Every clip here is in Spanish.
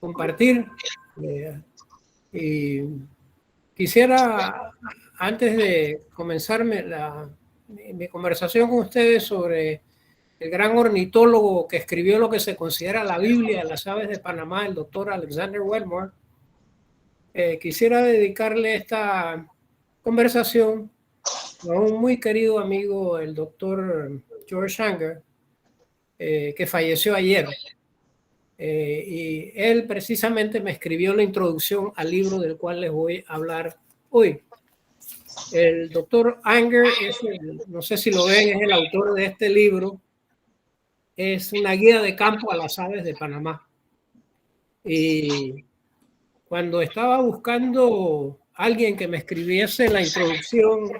compartir. Y quisiera, antes de comenzar mi conversación con ustedes sobre el gran ornitólogo que escribió lo que se considera la Biblia de las aves de Panamá, el doctor Alexander Wetmore, quisiera dedicarle esta conversación a un muy querido amigo, el doctor George Hanger, que falleció ayer. Y él precisamente me escribió la introducción al libro del cual les voy a hablar hoy. El doctor Hanger, no sé si lo ven, es el autor de este libro. Es una guía de campo a las aves de Panamá. Y cuando estaba buscando a alguien que me escribiese la introducción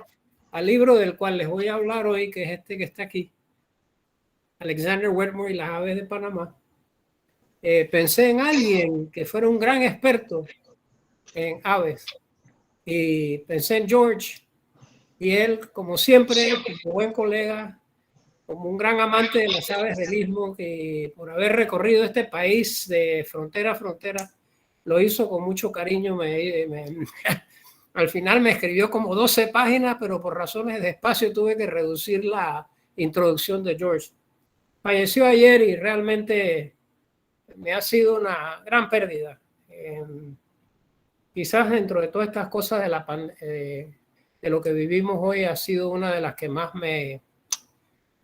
al libro del cual les voy a hablar hoy, que es este que está aquí, Alexander Wetmore y las aves de Panamá, pensé en alguien que fuera un gran experto en aves. Y pensé en George, y él, como siempre, como buen colega, como un gran amante de las aves del istmo, que por haber recorrido este país de frontera a frontera, lo hizo con mucho cariño. Al final me escribió como 12 páginas, pero por razones de espacio tuve que reducir la introducción de George. Falleció ayer y realmente me ha sido una gran pérdida. Quizás dentro de todas estas cosas de lo que vivimos hoy ha sido una de las que más me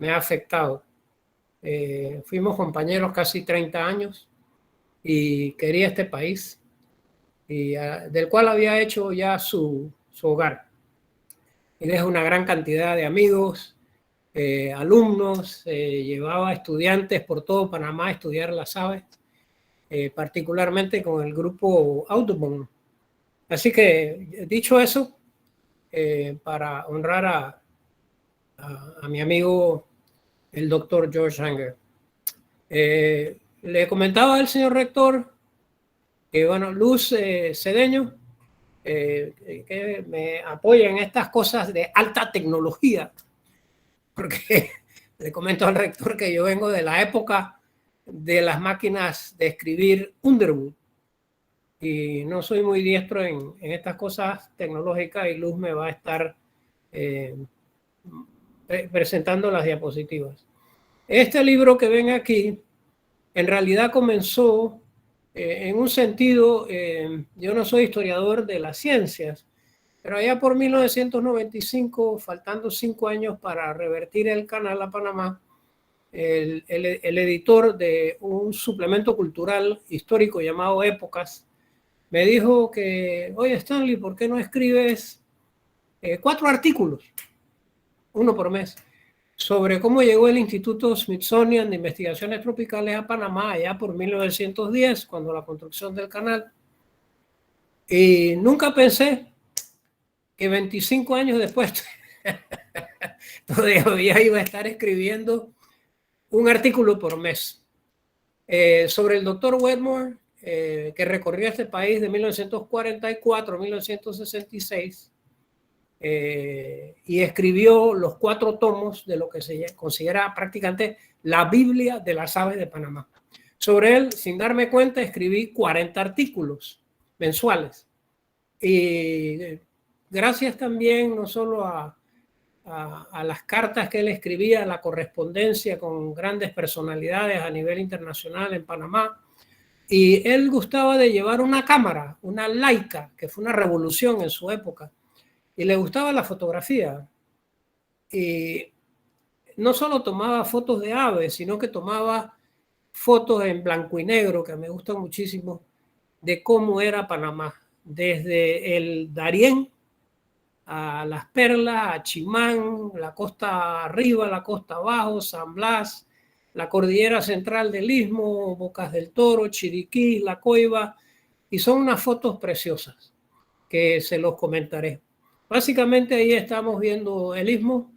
ha afectado. Fuimos compañeros casi 30 años y quería este país, y del cual había hecho ya su hogar. Y deja una gran cantidad de amigos, alumnos, llevaba estudiantes por todo Panamá a estudiar las aves, particularmente con el grupo Audubon. Así que, dicho eso, para honrar a mi amigo, el doctor George Hanger. Le comentaba al señor rector que, bueno, Luz Cedeño, que me apoya en estas cosas de alta tecnología, porque le comento al rector que yo vengo de la época de las máquinas de escribir Underwood y no soy muy diestro en estas cosas tecnológicas, y Luz me va a estar presentando las diapositivas. Este libro que ven aquí en realidad comenzó en un sentido, yo no soy historiador de las ciencias, pero allá por 1995, faltando 5 años para revertir el canal a Panamá, el editor de un suplemento cultural histórico llamado Épocas me dijo que, oye Stanley, ¿por qué no escribes 4 artículos, uno por mes, sobre cómo llegó el Instituto Smithsonian de Investigaciones Tropicales a Panamá allá por 1910, cuando la construcción del canal? Y nunca pensé que 25 años después todavía iba a estar escribiendo un artículo por mes sobre el doctor Wetmore, que recorrió este país de 1944 a 1966. Y escribió los 4 tomos de lo que se considera prácticamente la Biblia de las aves de Panamá. Sobre él, sin darme cuenta, escribí 40 artículos mensuales. Y gracias también no solo a las cartas que él escribía, a la correspondencia con grandes personalidades a nivel internacional en Panamá, y él gustaba de llevar una cámara, una Leica, que fue una revolución en su época, y le gustaba la fotografía. Y no solo tomaba fotos de aves, sino que tomaba fotos en blanco y negro, que me gustan muchísimo, de cómo era Panamá, desde el Darién a Las Perlas, a Chimán, la costa arriba, la costa abajo, San Blas, la cordillera central del Istmo, Bocas del Toro, Chiriquí, La Coiba, y son unas fotos preciosas que se los comentaré. Básicamente ahí estamos viendo el Istmo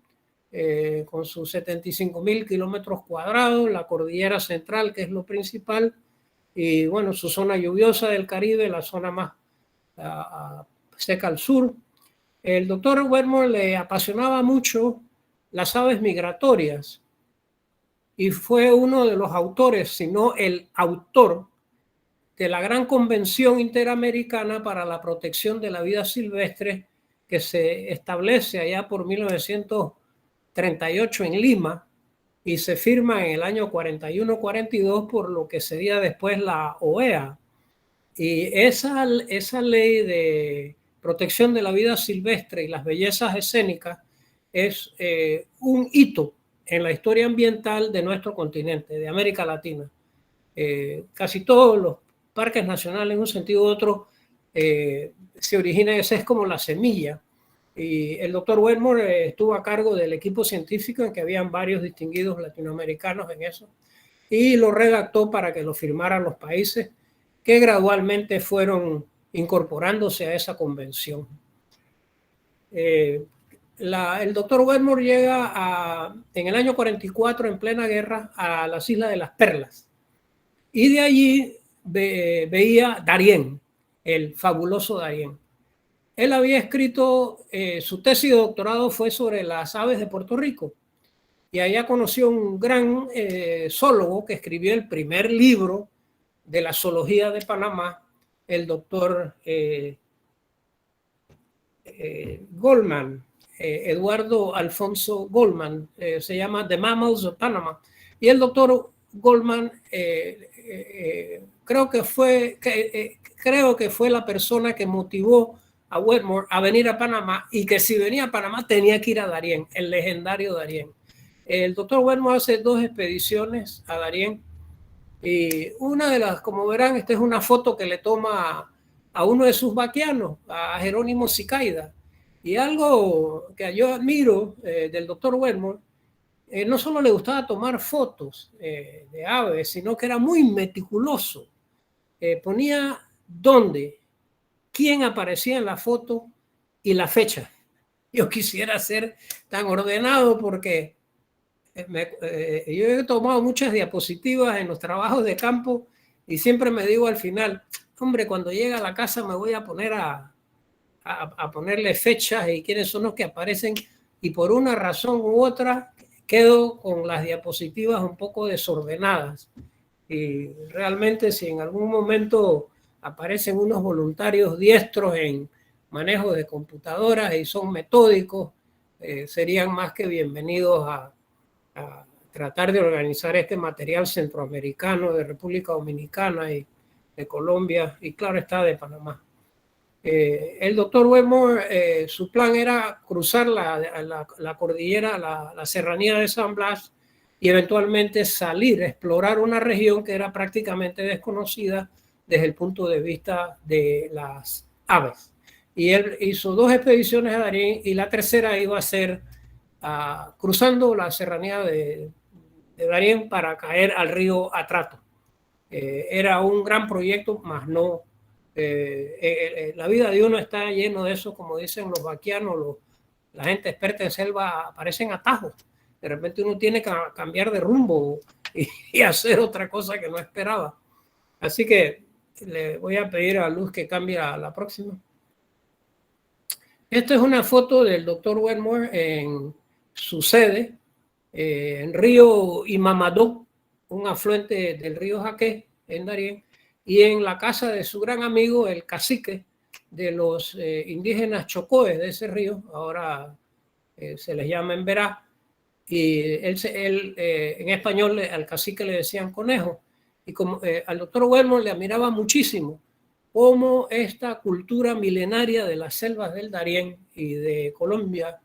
con sus 75,000 kilómetros cuadrados, la cordillera central, que es lo principal, y bueno, su zona lluviosa del Caribe, la zona más seca al sur. El doctor Wetmore le apasionaba mucho las aves migratorias y fue uno de los autores, si no el autor, de la Gran Convención Interamericana para la Protección de la Vida Silvestre, que se establece allá por 1938 en Lima y se firma en el año 41-42 por lo que sería después la OEA. Y esa ley de protección de la vida silvestre y las bellezas escénicas es un hito en la historia ambiental de nuestro continente, de América Latina. Casi todos los parques nacionales, en un sentido u otro, se origina, esa es como la semilla. Y el doctor Wetmore estuvo a cargo del equipo científico en que habían varios distinguidos latinoamericanos en eso, y lo redactó para que lo firmaran los países que gradualmente fueron incorporándose a esa convención. El doctor Wetmore llega en el año 44, en plena guerra, a las Islas de las Perlas. Y de allí veía Darién, el fabuloso Darién. Él había escrito, su tesis de doctorado fue sobre las aves de Puerto Rico. Y allá conoció un gran zoólogo que escribió el primer libro de la zoología de Panamá, el doctor Goldman, Eduardo Alfonso Goldman, se llama The Mammals of Panama. Y el doctor Goldman creo que fue la persona que motivó a Wetmore a venir a Panamá, y que si venía a Panamá tenía que ir a Darién, el legendario Darién. El doctor Wetmore hace 2 expediciones a Darién, y una de las, como verán, esta es una foto que le toma a uno de sus vaquianos, a Jerónimo Sicaida. Y algo que yo admiro del doctor Wetmore, no solo le gustaba tomar fotos de aves, sino que era muy meticuloso. Ponía dónde, quién aparecía en la foto y la fecha. Yo quisiera ser tan ordenado porque yo he tomado muchas diapositivas en los trabajos de campo y siempre me digo al final, hombre, cuando llegue a la casa me voy a poner a ponerle fechas y quiénes son los que aparecen, y por una razón u otra quedo con las diapositivas un poco desordenadas. Y realmente si en algún momento aparecen unos voluntarios diestros en manejo de computadoras y son metódicos, serían más que bienvenidos a tratar de organizar este material centroamericano, de República Dominicana y de Colombia, y claro está, de Panamá. El doctor Wetmore, su plan era cruzar la cordillera, la serranía de San Blas, y eventualmente salir, explorar una región que era prácticamente desconocida desde el punto de vista de las aves. Y él hizo 2 expediciones a Darién, y la tercera iba a ser cruzando la serranía de Darién para caer al río Atrato. Era un gran proyecto, más no. La vida de uno está lleno de eso, como dicen los vaquianos, la gente experta en selva, aparecen atajos. De repente uno tiene que cambiar de rumbo y hacer otra cosa que no esperaba. Así que le voy a pedir a Luz que cambie a la próxima. Esta es una foto del doctor Wetmore en su sede, en río Imamadó, un afluente del río Jaque, en Darién, y en la casa de su gran amigo, el cacique de los indígenas chocoes de ese río, ahora se les llama Emberá, y él en español al cacique le decían Conejo, y como al doctor Wetmore le admiraba muchísimo cómo esta cultura milenaria de las selvas del Darién y de Colombia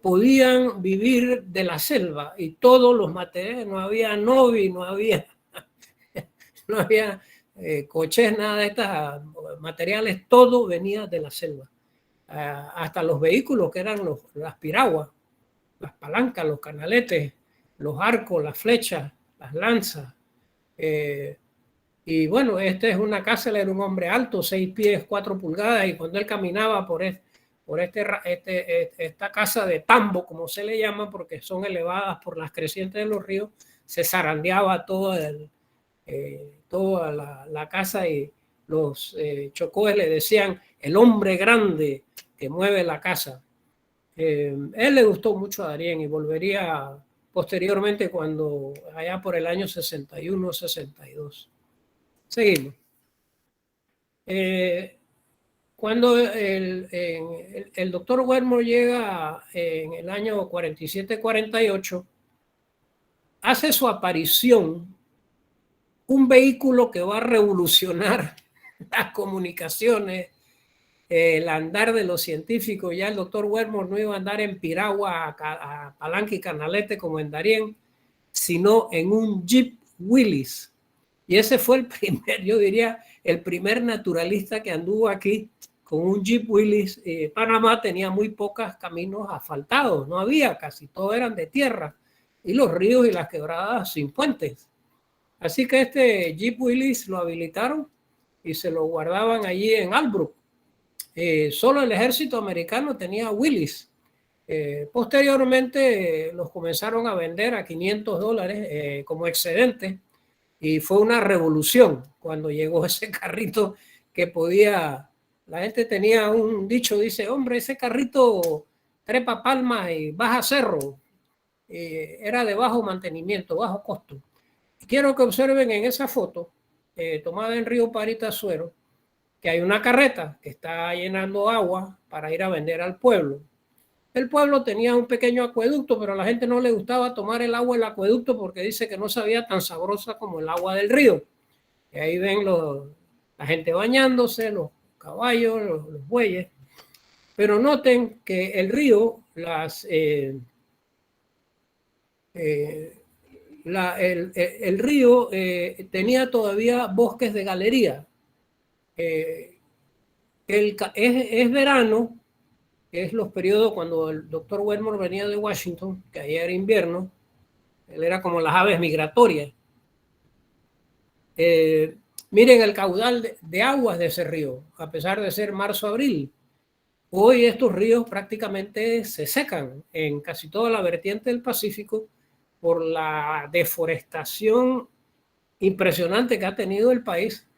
podían vivir de la selva, y todos los materiales, no había novi, no había coches, nada de estos materiales, todo venía de la selva. Hasta los vehículos que eran las piraguas, las palancas, los canaletes, los arcos, las flechas, las lanzas. Y bueno, esta es una casa, él era un hombre alto, 6 pies, 4 pulgadas, y cuando él caminaba por esta casa de tambo, como se le llama, porque son elevadas por las crecientes de los ríos, se zarandeaba toda la casa, y los chocoes le decían el hombre grande que mueve la casa. Él le gustó mucho a Darién y volvería posteriormente, cuando allá por el año 61, 62. Seguimos. Cuando el doctor Wedmore llega en el año 47-48, hace su aparición un vehículo que va a revolucionar las comunicaciones, el andar de los científicos. Ya el doctor Wedmore no iba a andar en piragua, a palanca y canalete como en Darien, sino en un Jeep Willys. Y ese fue el primer, yo diría, el primer naturalista que anduvo aquí con un Jeep Willys. Panamá tenía muy pocos caminos asfaltados, no había, casi todos eran de tierra, y los ríos y las quebradas sin puentes. Así que este Jeep Willys lo habilitaron y se lo guardaban allí en Albrook. Solo el ejército americano tenía Willys. Posteriormente los comenzaron a vender a $500 como excedente, y fue una revolución cuando llegó ese carrito que podía, la gente tenía un dicho, dice, hombre, ese carrito trepa palmas y baja cerro. Era de bajo mantenimiento, bajo costo. Quiero que observen en esa foto tomada en Río Parita Suero que hay una carreta que está llenando agua para ir a vender al pueblo. El pueblo tenía un pequeño acueducto, pero a la gente no le gustaba tomar el agua del acueducto porque dice que no sabía tan sabrosa como el agua del río. Y ahí ven la gente bañándose, los caballos, los bueyes. Pero noten que el río, el río tenía todavía bosques de galería. Es verano, es los periodos cuando el doctor Wedmore venía de Washington, que allá era invierno. Él era como las aves migratorias. Miren el caudal de aguas de ese río, a pesar de ser marzo-abril. Hoy estos ríos prácticamente se secan en casi toda la vertiente del Pacífico por la deforestación impresionante que ha tenido el país,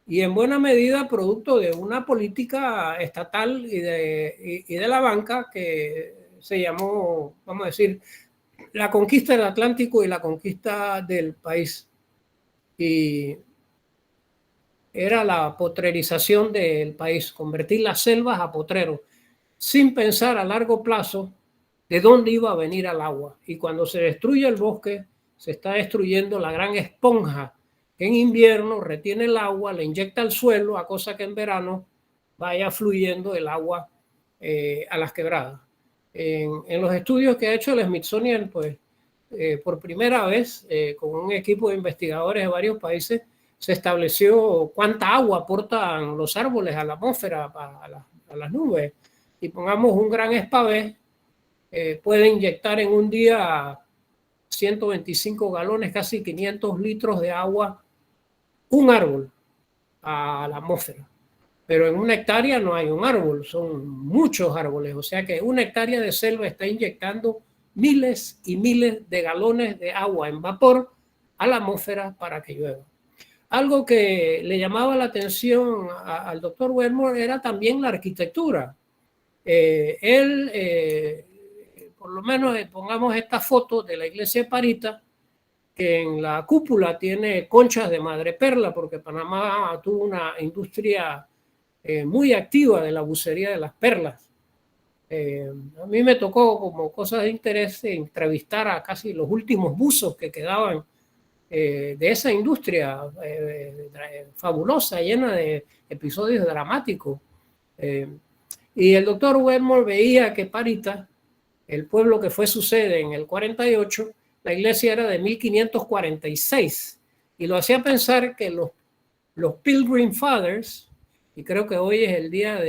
y en buena medida producto de una política estatal y de la banca que se llamó, vamos a decir, la conquista del Atlántico y la conquista del país. Y era la potrerización del país, convertir las selvas a potreros, sin pensar a largo plazo de dónde iba a venir el agua. Y cuando se destruye el bosque, se está destruyendo la gran esponja que en invierno retiene el agua, le inyecta al suelo, a cosa que en verano vaya fluyendo el agua a las quebradas. En los estudios que ha hecho el Smithsonian, pues por primera vez, con un equipo de investigadores de varios países, se estableció cuánta agua aportan los árboles a la atmósfera, a las nubes. Y pongamos un gran espavé, puede inyectar en un día 125 galones, casi 500 litros de agua, un árbol a la atmósfera. Pero en una hectárea no hay un árbol, son muchos árboles. O sea que una hectárea de selva está inyectando miles y miles de galones de agua en vapor a la atmósfera para que llueva. Algo que le llamaba la atención al doctor Wedmore era también la arquitectura. Él, por lo menos pongamos esta foto de la iglesia de Parita, que en la cúpula tiene conchas de madreperla, porque Panamá tuvo una industria muy activa de la bucería de las perlas. A mí me tocó, como cosas de interés, entrevistar a casi los últimos buzos que quedaban de esa industria fabulosa, llena de episodios dramáticos. Y el doctor Wedmore veía que Parita, el pueblo que fue su sede en el 48, la iglesia era de 1546, y lo hacía pensar que los Pilgrim Fathers, y creo que hoy es el día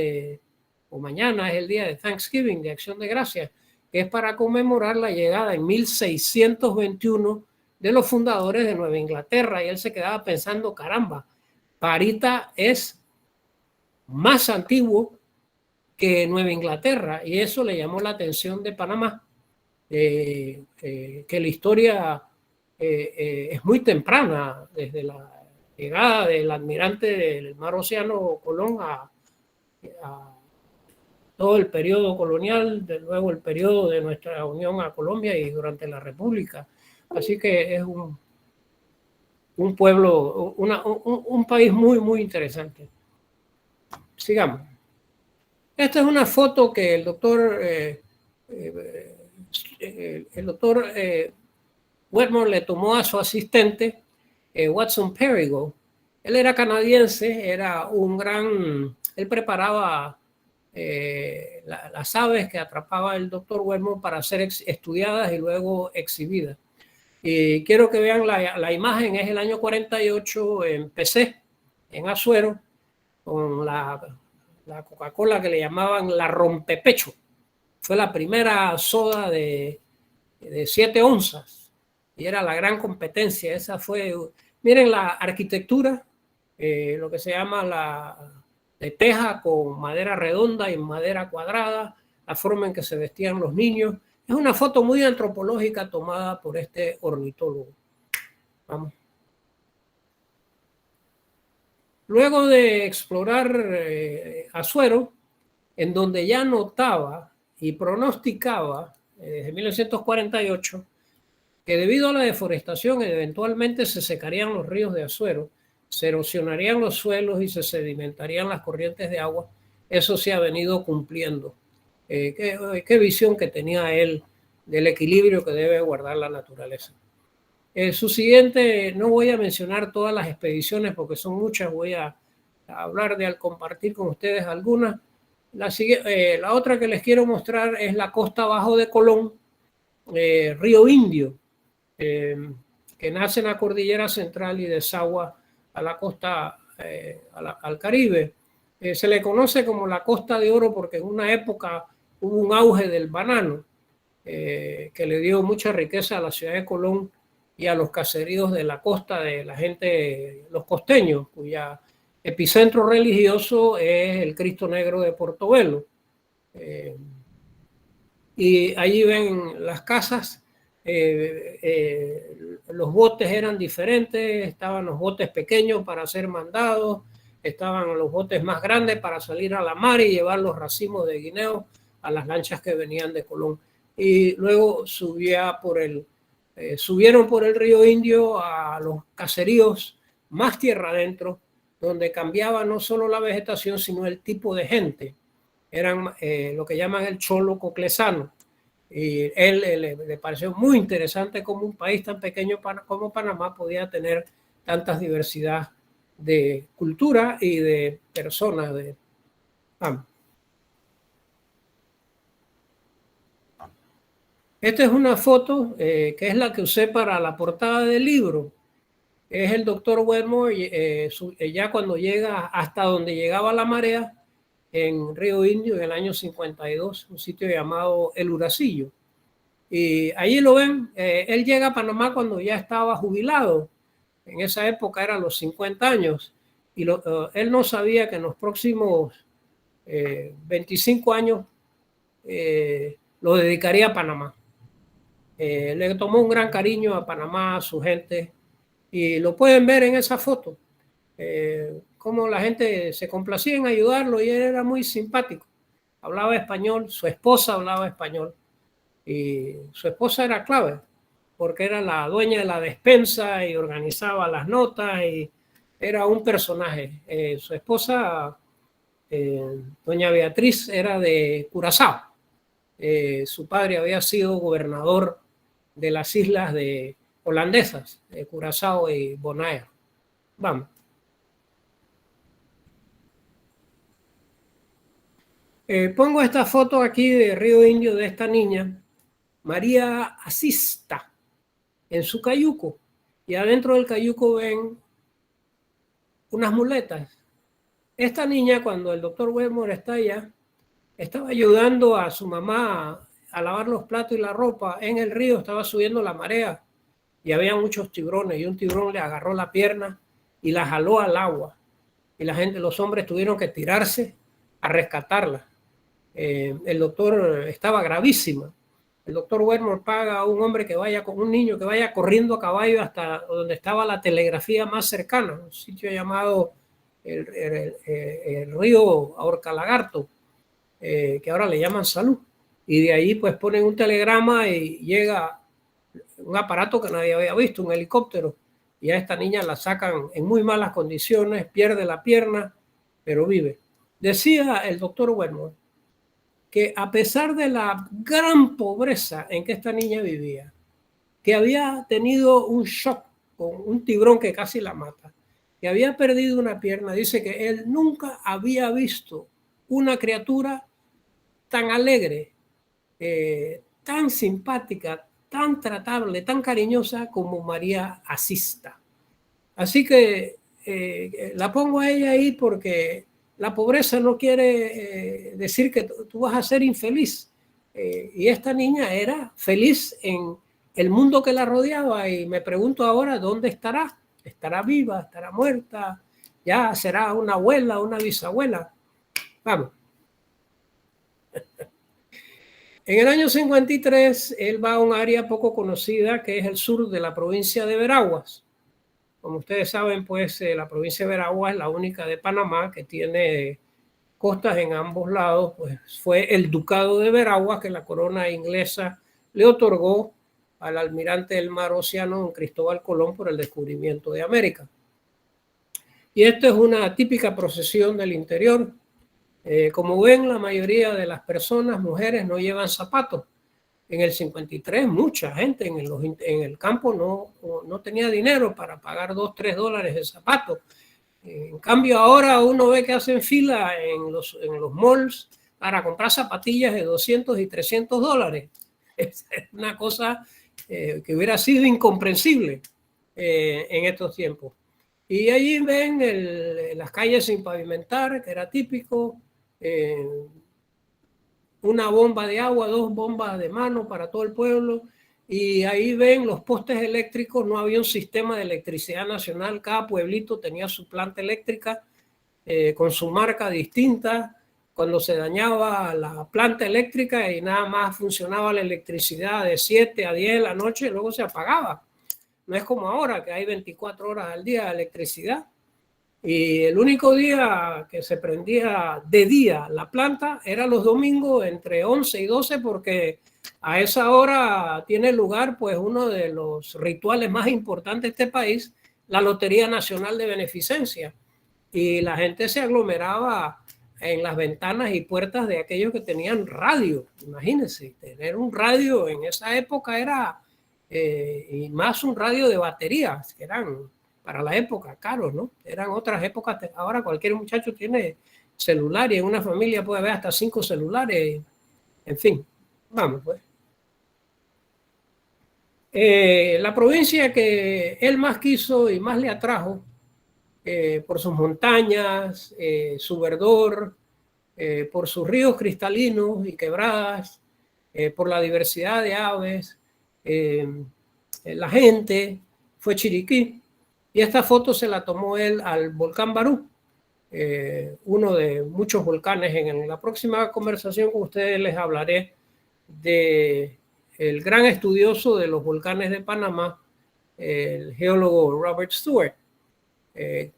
o mañana es el día de Thanksgiving, de Acción de Gracias, que es para conmemorar la llegada en 1621 de los fundadores de Nueva Inglaterra, y él se quedaba pensando, caramba, Parita es más antiguo que Nueva Inglaterra, y eso le llamó la atención de Panamá, que la historia es muy temprana, desde la llegada del almirante del Mar Océano Colón a todo el periodo colonial, de luego el periodo de nuestra unión a Colombia y durante la República. Así que es un pueblo, un país muy, muy interesante. Sigamos. Esta es una foto que el doctor Wetmore le tomó a su asistente, Watson Perigo. Él era canadiense, era un gran... Él preparaba las aves que atrapaba el doctor Wetmore para ser estudiadas y luego exhibidas. Y quiero que vean la imagen, es el año 48, empecé en Azuero con la Coca-Cola que le llamaban la rompepecho. Fue la primera soda de 7 onzas y era la gran competencia. Esa fue, miren la arquitectura, lo que se llama de teja con madera redonda y madera cuadrada, la forma en que se vestían los niños. Es una foto muy antropológica tomada por este ornitólogo. Vamos. Luego de explorar Azuero, en donde ya notaba y pronosticaba desde 1948 que debido a la deforestación eventualmente se secarían los ríos de Azuero, se erosionarían los suelos y se sedimentarían las corrientes de agua. Eso se ha venido cumpliendo. Qué visión que tenía él del equilibrio que debe guardar la naturaleza. Su siguiente, no voy a mencionar todas las expediciones porque son muchas, voy a hablar de al compartir con ustedes algunas. La otra que les quiero mostrar es la costa abajo de Colón, Río Indio, que nace en la cordillera central y desagua a la costa, al Caribe. Se le conoce como la Costa de Oro porque en una época hubo un auge del banano que le dio mucha riqueza a la ciudad de Colón y a los caseríos de la costa de la gente, los costeños, cuya epicentro religioso es el Cristo Negro de Portobelo. Y allí ven las casas, los botes eran diferentes, estaban los botes pequeños para ser mandados, estaban los botes más grandes para salir a la mar y llevar los racimos de guineo a las lanchas que venían de Colón. Y luego subieron por el río Indio a los caseríos más tierra adentro, donde cambiaba no solo la vegetación, sino el tipo de gente. Eran lo que llaman el cholo coclesano. Y él le pareció muy interesante cómo un país tan pequeño como Panamá podía tener tantas diversidad de cultura y de personas. Esta es una foto que es la que usé para la portada del libro. Es el doctor Wetmore ya cuando llega hasta donde llegaba la marea en Río Indio en el año 52, un sitio llamado El Uracillo. Y ahí lo ven, él llega a Panamá cuando ya estaba jubilado, en esa época era los 50 años, y él no sabía que en los próximos 25 años lo dedicaría a Panamá. Le tomó un gran cariño a Panamá, a su gente, y lo pueden ver en esa foto, cómo la gente se complacía en ayudarlo y él era muy simpático. Hablaba español, su esposa hablaba español y su esposa era clave porque era la dueña de la despensa y organizaba las notas y era un personaje. Su esposa, doña Beatriz, era de Curazao. Su padre había sido gobernador de las islas holandesas, de Curazao y Bonaire. Vamos. Pongo esta foto aquí de Río Indio de esta niña, María Asista, en su cayuco. Y adentro del cayuco ven unas muletas. Esta niña, cuando el doctor Wetmore está allá, estaba ayudando a su mamá a lavar los platos y la ropa. En el río estaba subiendo la marea y había muchos tiburones y un tiburón le agarró la pierna y la jaló al agua. Y los hombres tuvieron que tirarse a rescatarla. El doctor estaba gravísima. El doctor Wetmore paga a un hombre que vaya con un niño que vaya corriendo a caballo hasta donde estaba la telegrafía más cercana, un sitio llamado el río Ahorcalagarto, que ahora le llaman Salud. Y de ahí pues ponen un telegrama y llega un aparato que nadie había visto, un helicóptero, y a esta niña la sacan en muy malas condiciones, pierde la pierna, pero vive. Decía el doctor Wetmore que a pesar de la gran pobreza en que esta niña vivía, que había tenido un shock con un tiburón que casi la mata, que había perdido una pierna, dice que él nunca había visto una criatura tan alegre, tan simpática, tan tratable, tan cariñosa como María Asista. Así que la pongo a ella ahí porque la pobreza no quiere decir que tú vas a ser infeliz. Y esta niña era feliz en el mundo que la rodeaba y me pregunto ahora dónde estará. ¿Estará viva? ¿Estará muerta? ¿Ya será una abuela, una bisabuela? Vamos. En el año 53, él va a un área poco conocida que es el sur de la provincia de Veraguas. Como ustedes saben, pues la provincia de Veraguas es la única de Panamá que tiene costas en ambos lados. Pues fue el ducado de Veraguas que la corona inglesa le otorgó al almirante del mar Océano, don Cristóbal Colón, por el descubrimiento de América. Y esto es una típica procesión del interior. Como ven, la mayoría de las personas, mujeres, no llevan zapatos. En el 53 mucha gente en el campo no tenía dinero para pagar $2-3 de zapatos. En cambio ahora uno ve que hacen fila en los malls para comprar zapatillas de $200 y $300. Es una cosa que hubiera sido incomprensible en estos tiempos. Y allí ven las calles sin pavimentar, que era típico, una bomba de agua, 2 bombas de mano para todo el pueblo, y ahí ven los postes eléctricos. No había un sistema de electricidad nacional, cada pueblito tenía su planta eléctrica con su marca distinta. Cuando se dañaba la planta eléctrica y nada más funcionaba la electricidad de 7 a 10 de la noche, luego se apagaba. No es como ahora que hay 24 horas al día de electricidad. Y el único día que se prendía de día la planta era los domingos entre 11 y 12, porque a esa hora tiene lugar pues uno de los rituales más importantes de este país, la Lotería Nacional de Beneficencia. Y la gente se aglomeraba en las ventanas y puertas de aquellos que tenían radio. Imagínense, tener un radio en esa época era, y más un radio de baterías, que eran para la época caros, ¿no? Eran otras épocas. Ahora cualquier muchacho tiene celular y en una familia puede haber hasta 5 celulares. En fin, vamos pues. La provincia que él más quiso y más le atrajo por sus montañas, su verdor, por sus ríos cristalinos y quebradas, por la diversidad de aves, la gente, fue Chiriquí. Y esta foto se la tomó él al volcán Barú, uno de muchos volcanes. En la próxima conversación con ustedes les hablaré de el gran estudioso de los volcanes de Panamá, el geólogo Robert Stewart,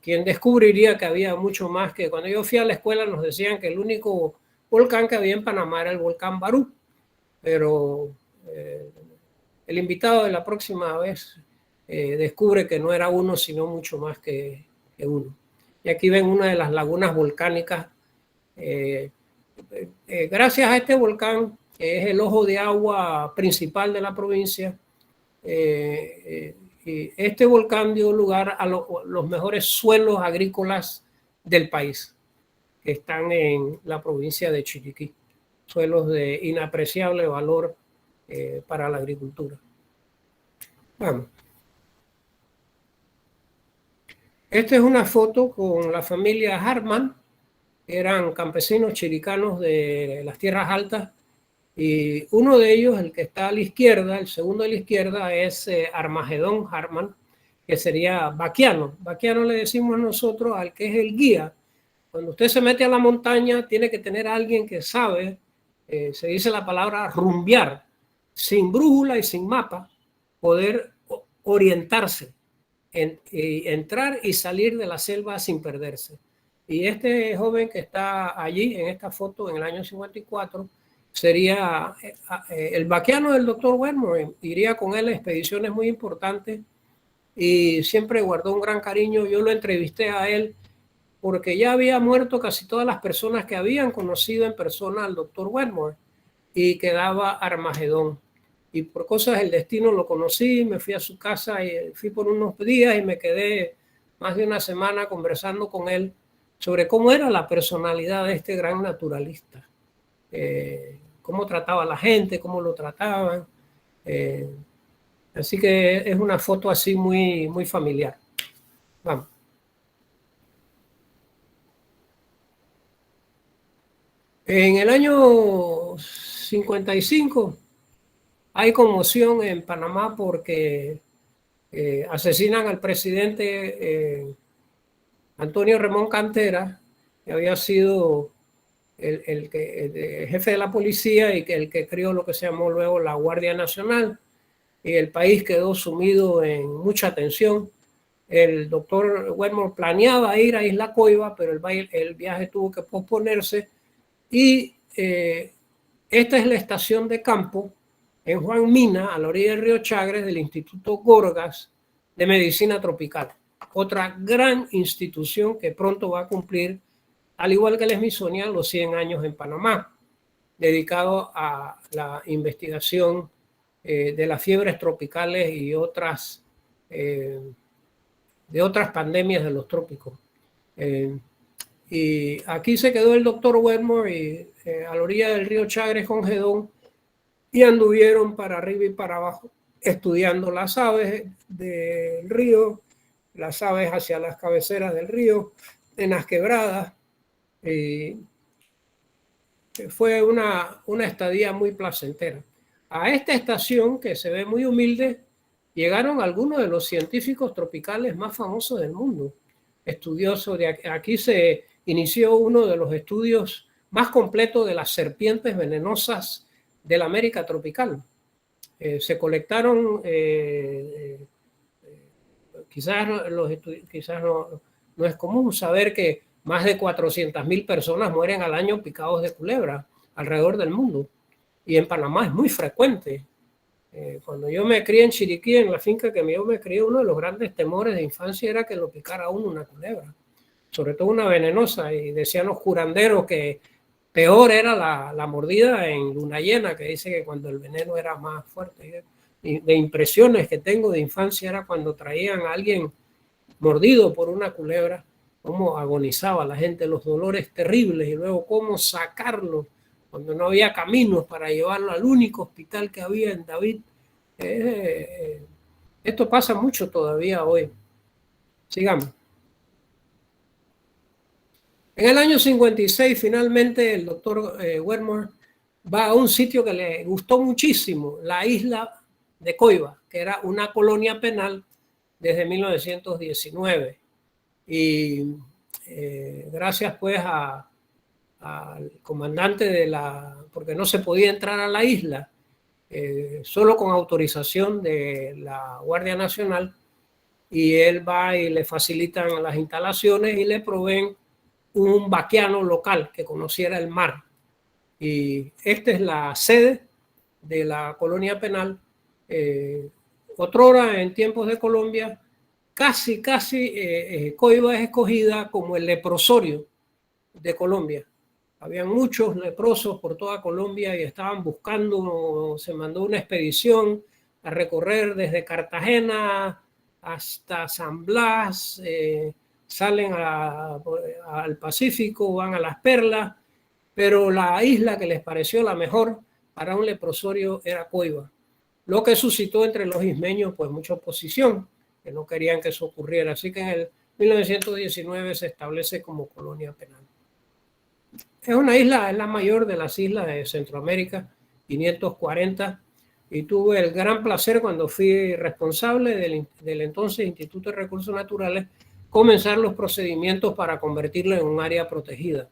quien descubriría que había mucho más. Que cuando yo fui a la escuela nos decían que el único volcán que había en Panamá era el volcán Barú, pero el invitado de la próxima vez descubre que no era uno, sino mucho más que uno. Y aquí ven una de las lagunas volcánicas. Gracias a este volcán, que es el ojo de agua principal de la provincia, este volcán dio lugar a los mejores suelos agrícolas del país, que están en la provincia de Chiriquí. Suelos de inapreciable valor para la agricultura. Vamos. Esta es una foto con la familia Hartman. Eran campesinos chiricanos de las tierras altas, y uno de ellos, el que está a la izquierda, el segundo a la izquierda, es Armagedón Hartman, que sería vaquiano. Vaquiano le decimos nosotros al que es el guía. Cuando usted se mete a la montaña, tiene que tener a alguien que sabe, se dice la palabra rumbear, sin brújula y sin mapa, poder orientarse, entrar y salir de la selva sin perderse. Y este joven que está allí en esta foto en el año 54 sería el vaquiano del doctor Wetmore. Iría con él a expediciones muy importantes y siempre guardó un gran cariño. Yo lo entrevisté a él porque ya había muerto casi todas las personas que habían conocido en persona al doctor Wetmore y quedaba Armagedón. Y por cosas del destino lo conocí, me fui a su casa y fui por unos días y me quedé más de una semana conversando con él sobre cómo era la personalidad de este gran naturalista, cómo trataba a la gente, cómo lo trataban. Así que es una foto así muy, muy familiar. Vamos. En el año 55 hay conmoción en Panamá porque asesinan al presidente Antonio Remón Cantera, que había sido el jefe de la policía y que el que creó lo que se llamó luego la Guardia Nacional. Y el país quedó sumido en mucha tensión. El doctor Wetmore planeaba ir a Isla Coiba, pero el viaje tuvo que posponerse. Y esta es la estación de campo en Juan Mina, a la orilla del río Chagres, del Instituto Gorgas de Medicina Tropical. Otra gran institución que pronto va a cumplir, al igual que el Smithsonian, los 100 años en Panamá, dedicado a la investigación de las fiebres tropicales y de otras pandemias de los trópicos. Y aquí se quedó el doctor Wetmore a la orilla del río Chagres con Gedón y anduvieron para arriba y para abajo estudiando las aves del río, las aves hacia las cabeceras del río, en las quebradas. Fue una estadía muy placentera. A esta estación, que se ve muy humilde, llegaron algunos de los científicos tropicales más famosos del mundo. Estudiosos de aquí se inició uno de los estudios más completos de las serpientes venenosas de la América tropical. Se colectaron, quizás no es común saber que más de 400.000 personas mueren al año picados de culebra alrededor del mundo. Y en Panamá es muy frecuente. Cuando yo me crié en Chiriquí, en la finca que yo me crié, uno de los grandes temores de infancia era que lo picara a uno una culebra, sobre todo una venenosa. Y decían los curanderos que peor era la mordida en luna llena, que dice que cuando el veneno era más fuerte. Y de impresiones que tengo de infancia era cuando traían a alguien mordido por una culebra, cómo agonizaba la gente, los dolores terribles, y luego cómo sacarlo cuando no había caminos para llevarlo al único hospital que había en David. Esto pasa mucho todavía hoy. Sigamos. En el año 56, finalmente, el doctor Wetmore va a un sitio que le gustó muchísimo, la isla de Coiba, que era una colonia penal desde 1919. Y gracias pues al comandante porque no se podía entrar a la isla, solo con autorización de la Guardia Nacional, y él va y le facilitan las instalaciones y le proveen un vaquiano local que conociera el mar. Y esta es la sede de la colonia penal. Otrora, en tiempos de Colombia, casi Coiba es escogida como el leprosorio de Colombia. Habían muchos leprosos por toda Colombia y estaban buscando, se mandó una expedición a recorrer desde Cartagena hasta San Blas, salen al Pacífico, van a Las Perlas, pero la isla que les pareció la mejor para un leprosorio era Coiba, lo que suscitó entre los ismeños pues mucha oposición, que no querían que eso ocurriera. Así que en el 1919 se establece como colonia penal. Es una isla, es la mayor de las islas de Centroamérica, 540, y tuve el gran placer cuando fui responsable del entonces Instituto de Recursos Naturales comenzar los procedimientos para convertirlo en un área protegida.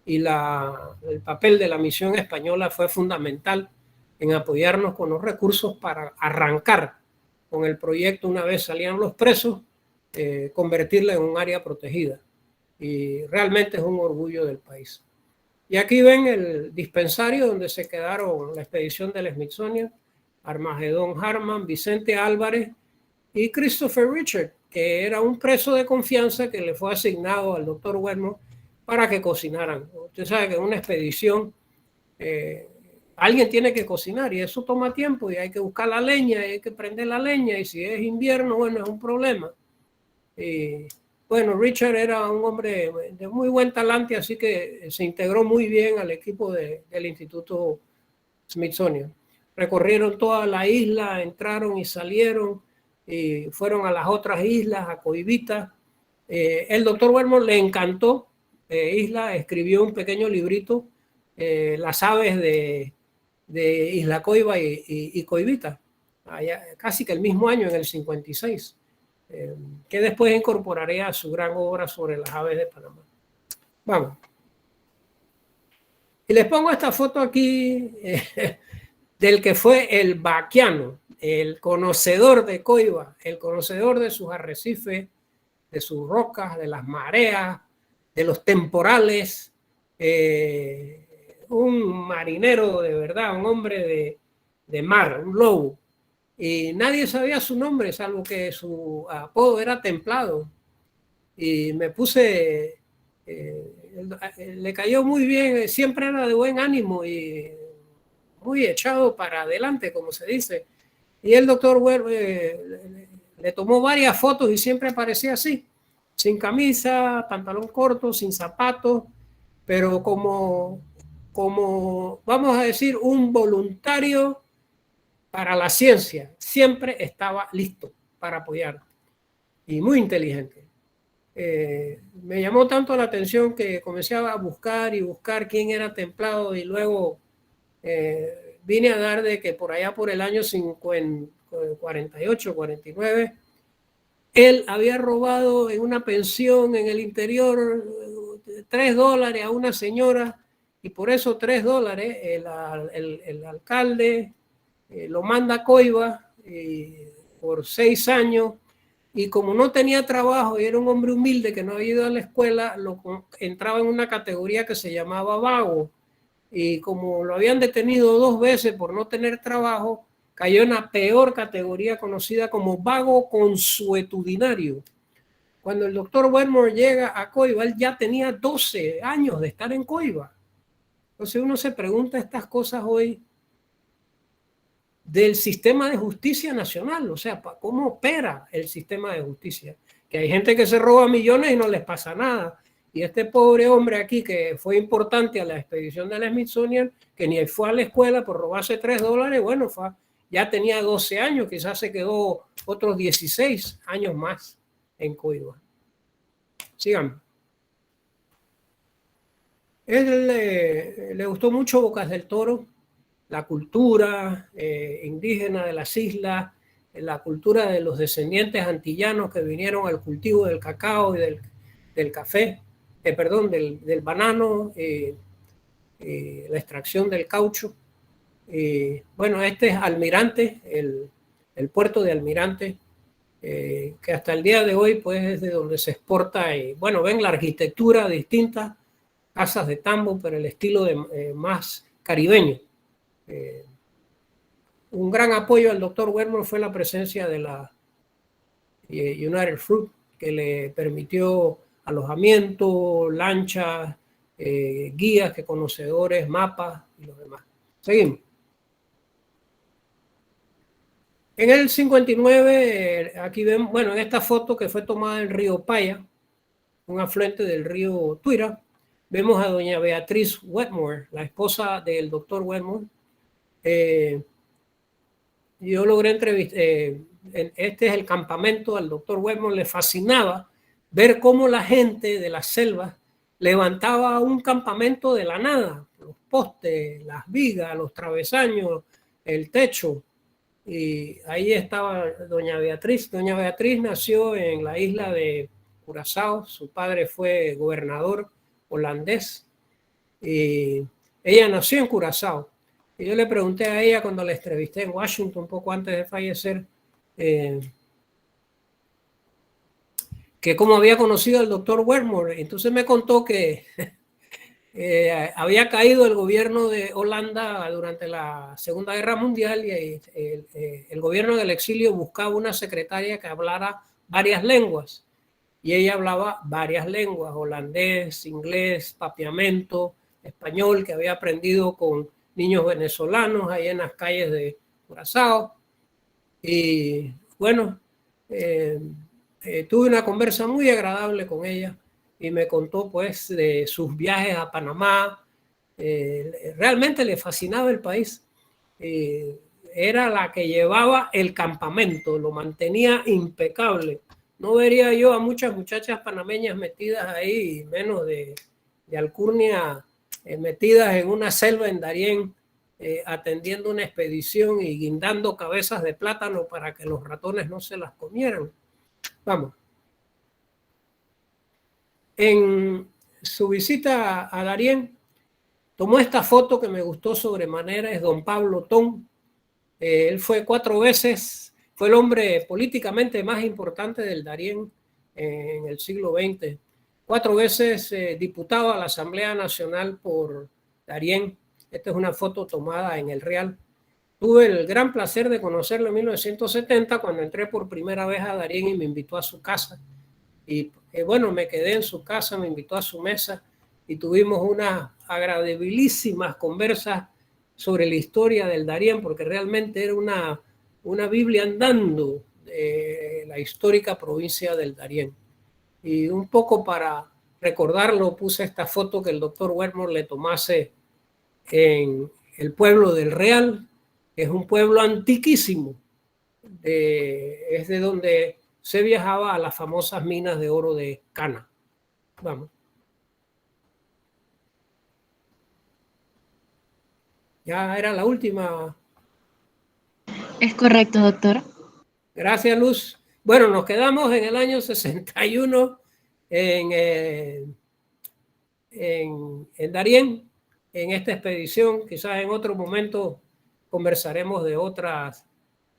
Y el papel de la misión española fue fundamental en apoyarnos con los recursos para arrancar con el proyecto una vez salían los presos, convertirla en un área protegida. Y realmente es un orgullo del país. Y aquí ven el dispensario donde se quedaron la expedición del Smithsonian, Armagedón Harman, Vicente Álvarez y Christopher Richard, que era un preso de confianza que le fue asignado al doctor Wedmore para que cocinaran. Usted sabe que en una expedición alguien tiene que cocinar y eso toma tiempo y hay que buscar la leña y hay que prender la leña y si es invierno, bueno, es un problema. Bueno, Richard era un hombre de muy buen talante, así que se integró muy bien al equipo del Instituto Smithsonian. Recorrieron toda la isla, entraron y salieron, y fueron a las otras islas, a Coivita. El doctor Wedmore le encantó Isla, escribió un pequeño librito, Las aves de Isla Coiba y Coivita, allá, casi que el mismo año, en el 56. Que después incorporaría a su gran obra sobre las aves de Panamá. Vamos. Y les pongo esta foto aquí del que fue el vaquiano, el conocedor de Coiba, el conocedor de sus arrecifes, de sus rocas, de las mareas, de los temporales, un marinero de verdad, un hombre de mar, un lobo. Y nadie sabía su nombre, salvo que su apodo era Templado. Y me puse, le cayó muy bien, siempre era de buen ánimo y muy echado para adelante, como se dice. Y el doctor le tomó varias fotos y siempre aparecía así, sin camisa, pantalón corto, sin zapatos, pero como vamos a decir, un voluntario para la ciencia, siempre estaba listo para apoyar y muy inteligente. Me llamó tanto la atención que comencé a buscar y buscar quién era Templado y luego vine a dar de que por allá por el año 48, 49, él había robado en una pensión en el interior $3 a una señora y por esos $3 el alcalde lo manda a Coiba por 6 años y como no tenía trabajo y era un hombre humilde que no había ido a la escuela, entraba en una categoría que se llamaba vago y como lo habían detenido 2 veces por no tener trabajo, cayó en la peor categoría conocida como vago consuetudinario. Cuando el doctor Wedmore llega a Coiba, él ya tenía 12 años de estar en Coiba. Entonces uno se pregunta estas cosas hoy del sistema de justicia nacional, o sea, cómo opera el sistema de justicia. Que hay gente que se roba millones y no les pasa nada. Y este pobre hombre aquí que fue importante a la expedición del Smithsonian, que ni fue a la escuela por robarse $3, bueno, ya tenía 12 años, quizás se quedó otros 16 años más en Coiba. Sigan. Él le gustó mucho Bocas del Toro, la cultura indígena de las islas, la cultura de los descendientes antillanos que vinieron al cultivo del cacao y del café, del banano, la extracción del caucho. Bueno, este es Almirante, el puerto de Almirante, que hasta el día de hoy pues es de donde se exporta, bueno, ven la arquitectura distinta, casas de tambo, pero el estilo más caribeño. Un gran apoyo al doctor Wedmore fue la presencia de la United Fruit, que le permitió alojamiento, lanchas, guías, que conocedores, mapas y los demás. Seguimos. En el 59, aquí vemos, bueno, en esta foto que fue tomada en Río Paya, un afluente del río Tuira, vemos a doña Beatriz Wedmore, la esposa del doctor Wedmore. Yo logré entrevistar, este es el campamento, al doctor Wedmore le fascinaba ver cómo la gente de las selvas levantaba un campamento de la nada, los postes, las vigas, los travesaños, el techo. Y ahí estaba doña Beatriz. Doña Beatriz nació en la isla de Curazao, su padre fue gobernador holandés y ella nació en Curazao. Y yo le pregunté a ella cuando la entrevisté en Washington, un poco antes de fallecer, que cómo había conocido al doctor Wedmore. Entonces me contó que había caído el gobierno de Holanda durante la Segunda Guerra Mundial y el gobierno del exilio buscaba una secretaria que hablara varias lenguas. Y ella hablaba varias lenguas, holandés, inglés, papiamento, español, que había aprendido con niños venezolanos ahí en las calles de Curazao. Y bueno, tuve una conversa muy agradable con ella y me contó pues de sus viajes a Panamá. Realmente le fascinaba el país. Era la que llevaba el campamento, lo mantenía impecable. No vería yo a muchas muchachas panameñas metidas ahí, menos de alcurnia, metidas en una selva en Darién, atendiendo una expedición y guindando cabezas de plátano para que los ratones no se las comieran. Vamos. En su visita a Darién, tomó esta foto que me gustó sobremanera, es don Pablo Thon. Él fue 4 veces, fue el hombre políticamente más importante del Darién en el siglo XX. 4 veces diputado a la Asamblea Nacional por Darién. Esta es una foto tomada en El Real. Tuve el gran placer de conocerlo en 1970 cuando entré por primera vez a Darién y me invitó a su casa. Y bueno, me quedé en su casa, me invitó a su mesa y tuvimos unas agradabilísimas conversas sobre la historia del Darién, porque realmente era una Biblia andando de la histórica provincia del Darién. Y un poco para recordarlo, puse esta foto que el doctor Wedmore le tomase en el pueblo del Real, que es un pueblo antiquísimo, es de donde se viajaba a las famosas minas de oro de Cana. Vamos. Ya era la última. Es correcto, doctor. Gracias, Luz. Bueno, nos quedamos en el año 61 en Darién, en esta expedición. Quizás en otro momento conversaremos de otras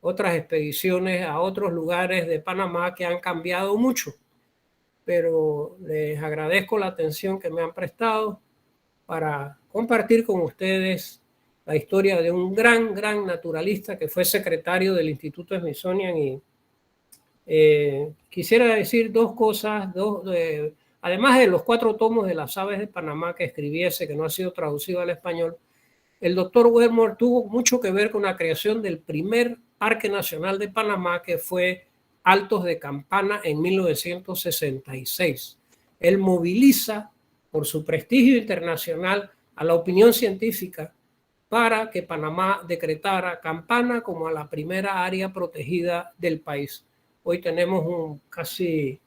expediciones a otros lugares de Panamá que han cambiado mucho. Pero les agradezco la atención que me han prestado para compartir con ustedes la historia de un gran naturalista que fue secretario del Instituto Smithsonian. Y quisiera decir 2 cosas, además de los 4 tomos de las aves de Panamá que escribiese, que no ha sido traducido al español. El doctor Wedmore tuvo mucho que ver con la creación del primer Parque Nacional de Panamá, que fue Altos de Campana en 1966. Él moviliza por su prestigio internacional a la opinión científica para que Panamá decretara Campana como a la primera área protegida del país. Hoy tenemos casi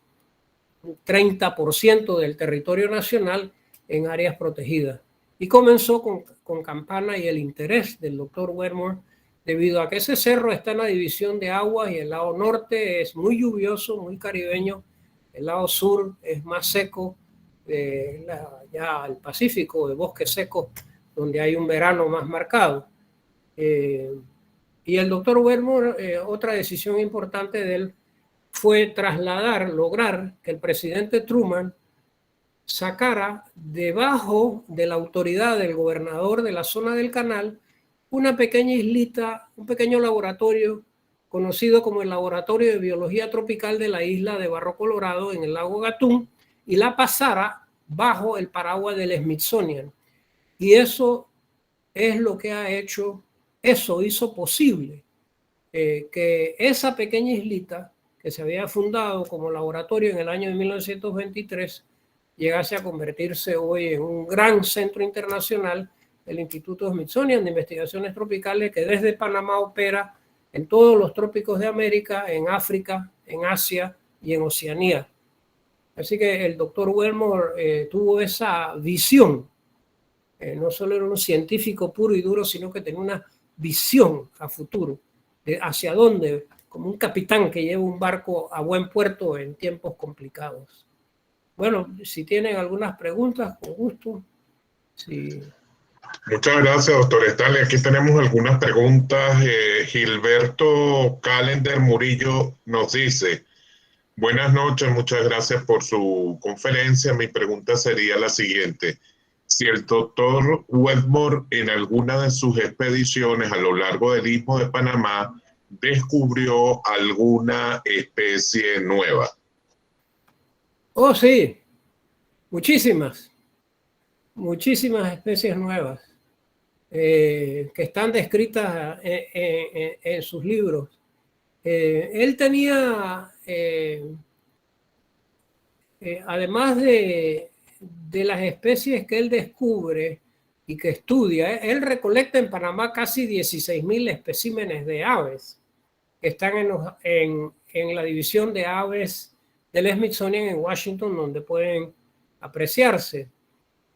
un 30% del territorio nacional en áreas protegidas. Y comenzó con Campana y el interés del doctor Wedmore, debido a que ese cerro está en la división de aguas y el lado norte es muy lluvioso, muy caribeño, el lado sur es más seco, ya el Pacífico, de bosques secos, donde hay un verano más marcado. Y el doctor Wedmore, otra decisión importante de él fue lograr que el presidente Truman sacara debajo de la autoridad del gobernador de la zona del canal una pequeña islita, un pequeño laboratorio conocido como el Laboratorio de Biología Tropical de la isla de Barro Colorado en el lago Gatún, y la pasara bajo el paraguas del Smithsonian. Y eso es lo que ha hecho, eso hizo posible que esa pequeña islita que se había fundado como laboratorio en el año de 1923 llegase a convertirse hoy en un gran centro internacional, el Instituto Smithsonian de Investigaciones Tropicales, que desde Panamá opera en todos los trópicos de América, en África, en Asia y en Oceanía. Así que el doctor Wedmore tuvo esa visión. No solo era un científico puro y duro, sino que tenía una visión a futuro, de hacia dónde, como un capitán que lleva un barco a buen puerto en tiempos complicados. Bueno, si tienen algunas preguntas, con gusto. Sí. Muchas gracias, doctor Stanley. Aquí tenemos algunas preguntas. Gilberto Calender Murillo nos dice: buenas noches, muchas gracias por su conferencia. Mi pregunta sería la siguiente: si el doctor Wedmore en alguna de sus expediciones a lo largo del Istmo de Panamá descubrió alguna especie nueva. Oh, sí, muchísimas especies nuevas que están descritas en sus libros. Él tenía, además de las especies que él descubre y que estudia, él recolecta en Panamá casi 16.000 especímenes de aves que están en la división de aves del Smithsonian en Washington, donde pueden apreciarse.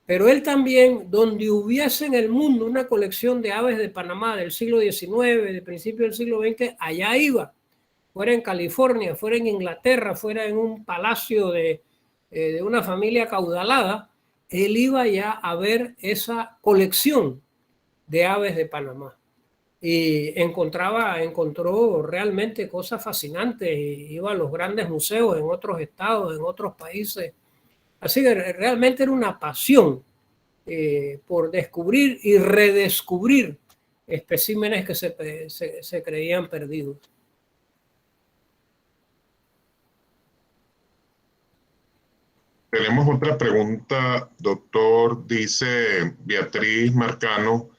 Pero él también, donde hubiese en el mundo una colección de aves de Panamá del siglo XIX, de principio del siglo XX, allá iba. Fuera en California, fuera en Inglaterra, fuera en un palacio de una familia acaudalada, él iba ya a ver esa colección de aves de Panamá. Y encontró realmente cosas fascinantes. Y iba a los grandes museos en otros estados, en otros países. Así que realmente era una pasión por descubrir y redescubrir especímenes que se creían perdidos. Tenemos otra pregunta, doctor, dice Beatriz Marcano.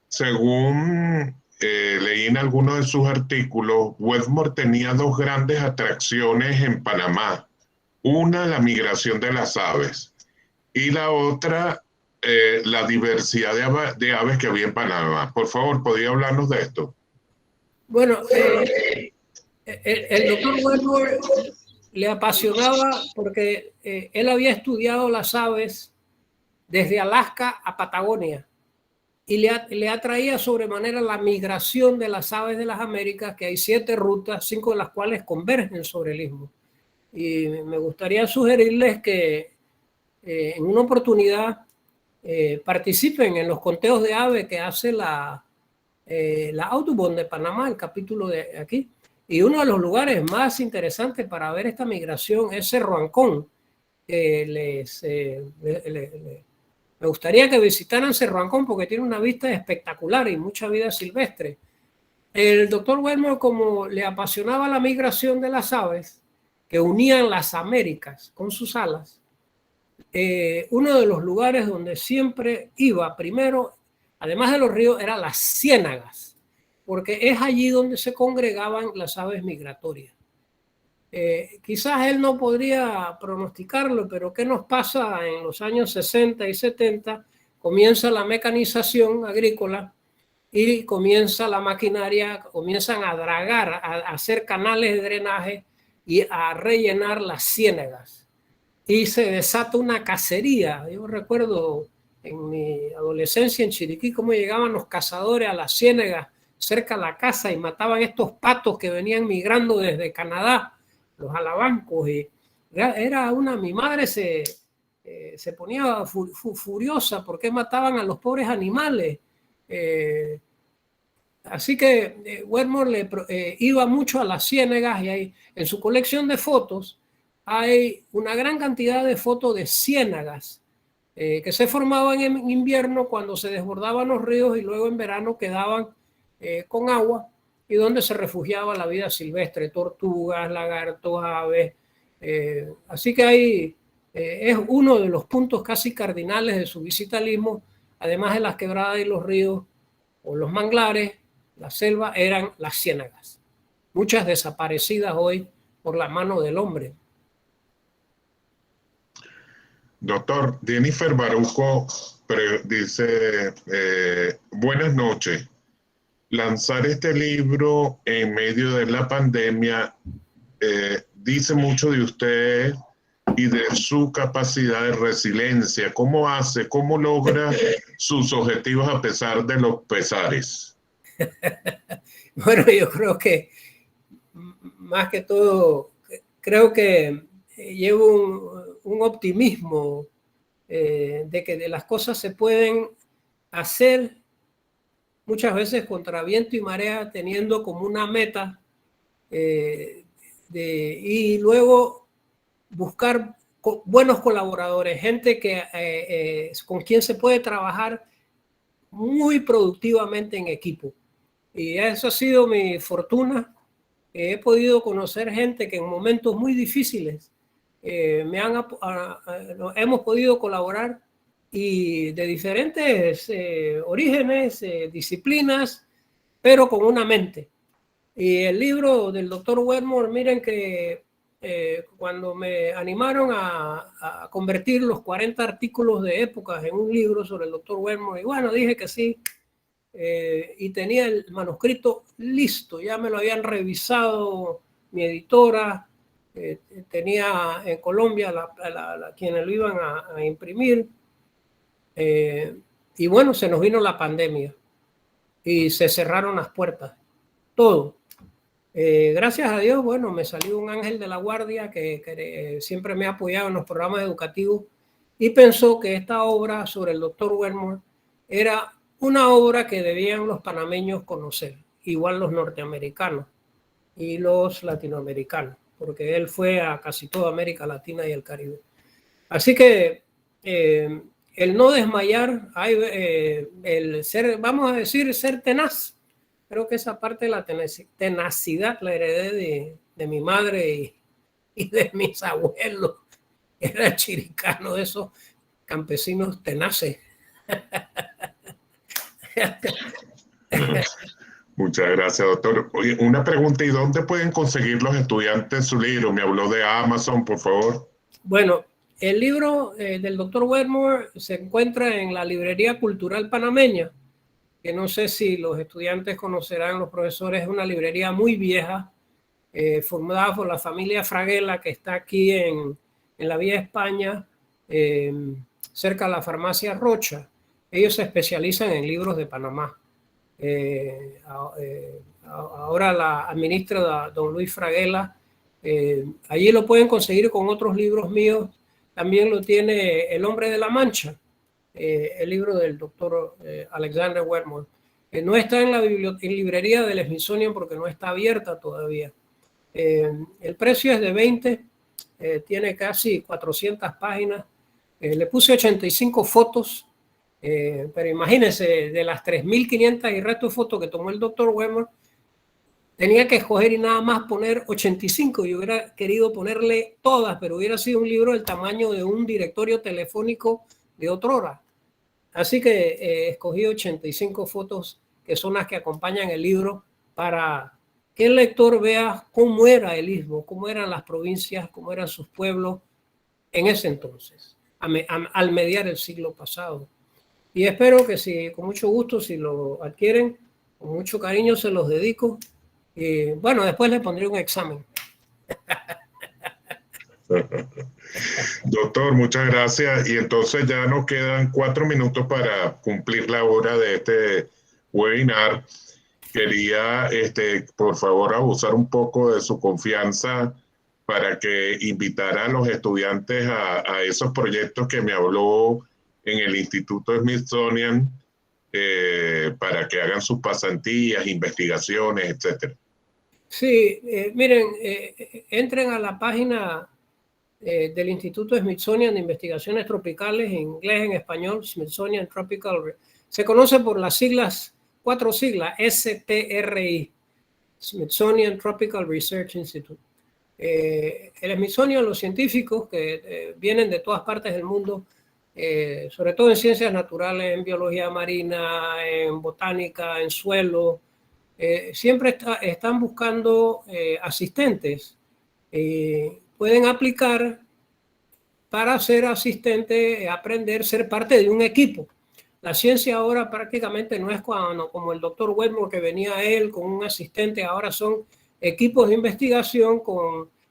Según leí en algunos de sus artículos, Wedmore tenía dos grandes atracciones en Panamá. Una, la migración de las aves, y la otra, la diversidad de aves que había en Panamá. Por favor, ¿podría hablarnos de esto? Bueno, el doctor Wedmore le apasionaba porque él había estudiado las aves desde Alaska a Patagonia y le atraía sobremanera la migración de las aves de las Américas, que hay 7 rutas, 5 de las cuales convergen sobre el istmo. Y me gustaría sugerirles que en una oportunidad participen en los conteos de aves que hace la Audubon de Panamá, el capítulo de aquí. Y uno de los lugares más interesantes para ver esta migración es Cerro Ancón. Me gustaría que visitaran Cerro Ancón porque tiene una vista espectacular y mucha vida silvestre. El doctor Wedmore, como le apasionaba la migración de las aves que unían las Américas con sus alas, uno de los lugares donde siempre iba primero, además de los ríos, eran las ciénagas, porque es allí donde se congregaban las aves migratorias. Quizás él no podría pronosticarlo, pero ¿qué nos pasa en los años 60 y 70? Comienza la mecanización agrícola y comienza la maquinaria, comienzan a dragar, a hacer canales de drenaje y a rellenar las ciénagas. Y se desata una cacería. Yo recuerdo en mi adolescencia en Chiriquí cómo llegaban los cazadores a las ciénagas cerca de la casa y mataban estos patos que venían migrando desde Canadá, los alabancos. Y mi madre se ponía furiosa porque mataban a los pobres animales. Así que Wedmore iba mucho a las ciénagas y ahí, en su colección de fotos hay una gran cantidad de fotos de ciénagas que se formaban en invierno cuando se desbordaban los ríos y luego en verano quedaban con agua y donde se refugiaba la vida silvestre, tortugas, lagartos, aves. Así que ahí es uno de los puntos casi cardinales de su visita al istmo, además de las quebradas y los ríos o los manglares, la selva, eran las ciénagas, muchas desaparecidas hoy por la mano del hombre. Doctor, Jennifer Baruco dice, buenas noches. Lanzar este libro en medio de la pandemia dice mucho de usted y de su capacidad de resiliencia. ¿Cómo hace? ¿Cómo logra sus objetivos a pesar de los pesares? Bueno, yo creo que más que todo, creo que llevo un optimismo de que las cosas se pueden hacer muchas veces contra viento y marea, teniendo como una meta y luego buscar buenos colaboradores, gente con quien se puede trabajar muy productivamente en equipo. Y eso ha sido mi fortuna. He podido conocer gente que en momentos muy difíciles hemos podido colaborar, y de diferentes orígenes, disciplinas, pero con una mente. Y el libro del doctor Wetmore, miren que cuando me animaron a convertir los 40 artículos de épocas en un libro sobre el doctor Wetmore, y bueno, dije que sí, y tenía el manuscrito listo, ya me lo habían revisado mi editora, tenía en Colombia quienes lo iban a imprimir, y bueno, se nos vino la pandemia y se cerraron las puertas, todo. Gracias a Dios, bueno, me salió un ángel de la guardia que siempre me ha apoyado en los programas educativos, y pensó que esta obra sobre el doctor Wetmore era una obra que debían los panameños conocer, igual los norteamericanos y los latinoamericanos, porque él fue a casi toda América Latina y el Caribe. Así que el no desmayar, el ser, vamos a decir, ser tenaz. Creo que esa parte de la tenacidad la heredé de mi madre y de mis abuelos. Era chiricano, de esos campesinos tenaces. Muchas gracias, doctor. Oye, una pregunta, ¿y dónde pueden conseguir los estudiantes su libro? Me habló de Amazon, por favor. Bueno, el libro del doctor Wetmore se encuentra en la Librería Cultural Panameña, que no sé si los estudiantes conocerán, los profesores, es una librería muy vieja, formada por la familia Fraguela, que está aquí en la Vía España, cerca de la farmacia Rocha. Ellos se especializan en libros de Panamá. Ahora la administra don Luis Fraguela. Allí lo pueden conseguir con otros libros míos. También lo tiene El Hombre de la Mancha, el libro del doctor Alexander Wetmore. No está en la librería del Smithsonian porque no está abierta todavía. El precio es de 20, tiene casi 400 páginas. Le puse 85 fotos, pero imagínense, de las 3.500 y resto de fotos que tomó el doctor Wetmore, tenía que escoger y nada más poner 85. Yo hubiera querido ponerle todas, pero hubiera sido un libro del tamaño de un directorio telefónico de otrora. Así que escogí 85 fotos que son las que acompañan el libro para que el lector vea cómo era el istmo, cómo eran las provincias, cómo eran sus pueblos en ese entonces, al mediar el siglo pasado. Y espero que con mucho gusto, si lo adquieren, con mucho cariño se los dedico. Y bueno, después le pondré un examen. Doctor, muchas gracias. Y entonces ya nos quedan 4 minutos para cumplir la hora de este webinar. Quería, por favor, abusar un poco de su confianza para que invitara a los estudiantes a esos proyectos que me habló en el Instituto Smithsonian, para que hagan sus pasantías, investigaciones, etcétera. Sí, miren, entren a la página del Instituto Smithsonian de Investigaciones Tropicales, en inglés, en español, Smithsonian Tropical. Se conoce por las siglas, 4 siglas, STRI, Smithsonian Tropical Research Institute. El Smithsonian, los científicos que vienen de todas partes del mundo, sobre todo en ciencias naturales, en biología marina, en botánica, en suelo, siempre están buscando asistentes. Pueden aplicar para ser asistente, aprender, ser parte de un equipo. La ciencia ahora prácticamente no es como el doctor Wetmore, que venía él con un asistente. Ahora son equipos de investigación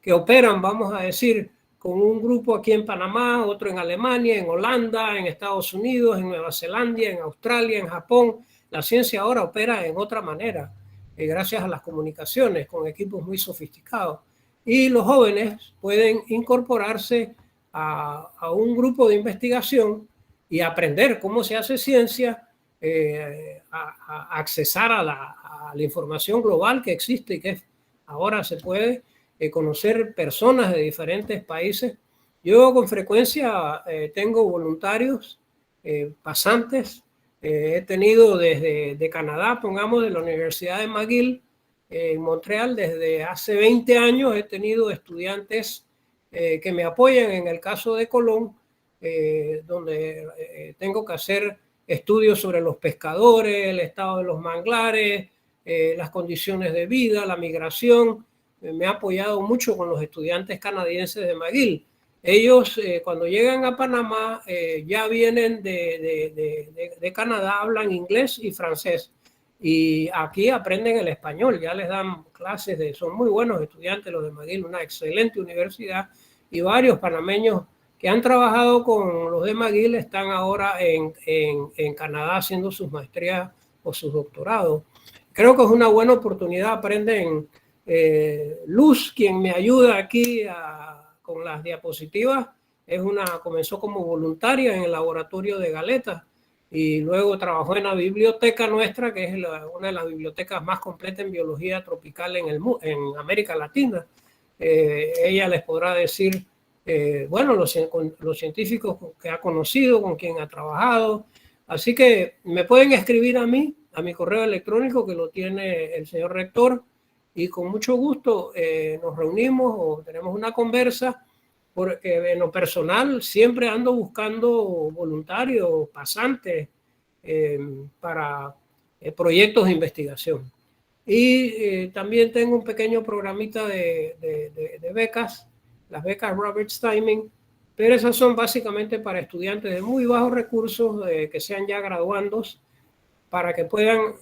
que operan, vamos a decir, con un grupo aquí en Panamá, otro en Alemania, en Holanda, en Estados Unidos, en Nueva Zelanda, en Australia, en Japón. La ciencia ahora opera en otra manera, gracias a las comunicaciones, con equipos muy sofisticados. Y los jóvenes pueden incorporarse a un grupo de investigación y aprender cómo se hace ciencia, a accesar a la información global que existe y que ahora se puede conocer personas de diferentes países. Yo con frecuencia tengo voluntarios, pasantes. He tenido desde de Canadá, pongamos, de la Universidad de McGill, en Montreal, desde hace 20 años he tenido estudiantes que me apoyan. En el caso de Colón, donde tengo que hacer estudios sobre los pescadores, el estado de los manglares, las condiciones de vida, la migración. Me ha apoyado mucho con los estudiantes canadienses de McGill. Ellos cuando llegan a Panamá ya vienen de Canadá, hablan inglés y francés. Y aquí aprenden el español, ya les dan clases, son muy buenos estudiantes los de McGill, una excelente universidad, y varios panameños que han trabajado con los de McGill están ahora en Canadá haciendo sus maestrías o sus doctorados. Creo que es una buena oportunidad, aprenden. Luz, quien me ayuda aquí con las diapositivas, comenzó como voluntaria en el laboratorio de Galeta y luego trabajó en la biblioteca nuestra, que es una de las bibliotecas más completas en biología tropical en América Latina. Ella les podrá decir, bueno, los científicos que ha conocido, con quien ha trabajado. Así que me pueden escribir a mí, a mi correo electrónico, que lo tiene el señor rector, y con mucho gusto nos reunimos o tenemos una conversa, porque en lo personal siempre ando buscando voluntarios, pasantes para proyectos de investigación. Y también tengo un pequeño programita de becas, las becas Robert Steinman, pero esas son básicamente para estudiantes de muy bajos recursos que sean ya graduandos, para que puedan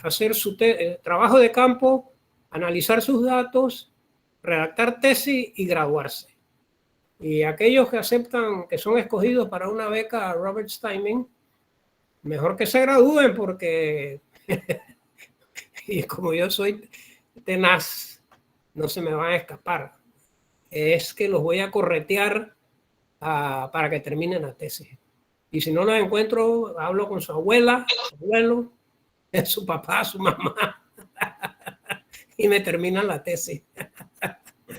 hacer su trabajo de campo, analizar sus datos, redactar tesis y graduarse. Y aquellos que aceptan, que son escogidos para una beca Robert Steinman, mejor que se gradúen, porque y como yo soy tenaz, no se me van a escapar. Es que los voy a corretear para que terminen la tesis. Y si no los encuentro, hablo con su abuela, su abuelo, su papá, su mamá, y me terminan la tesis.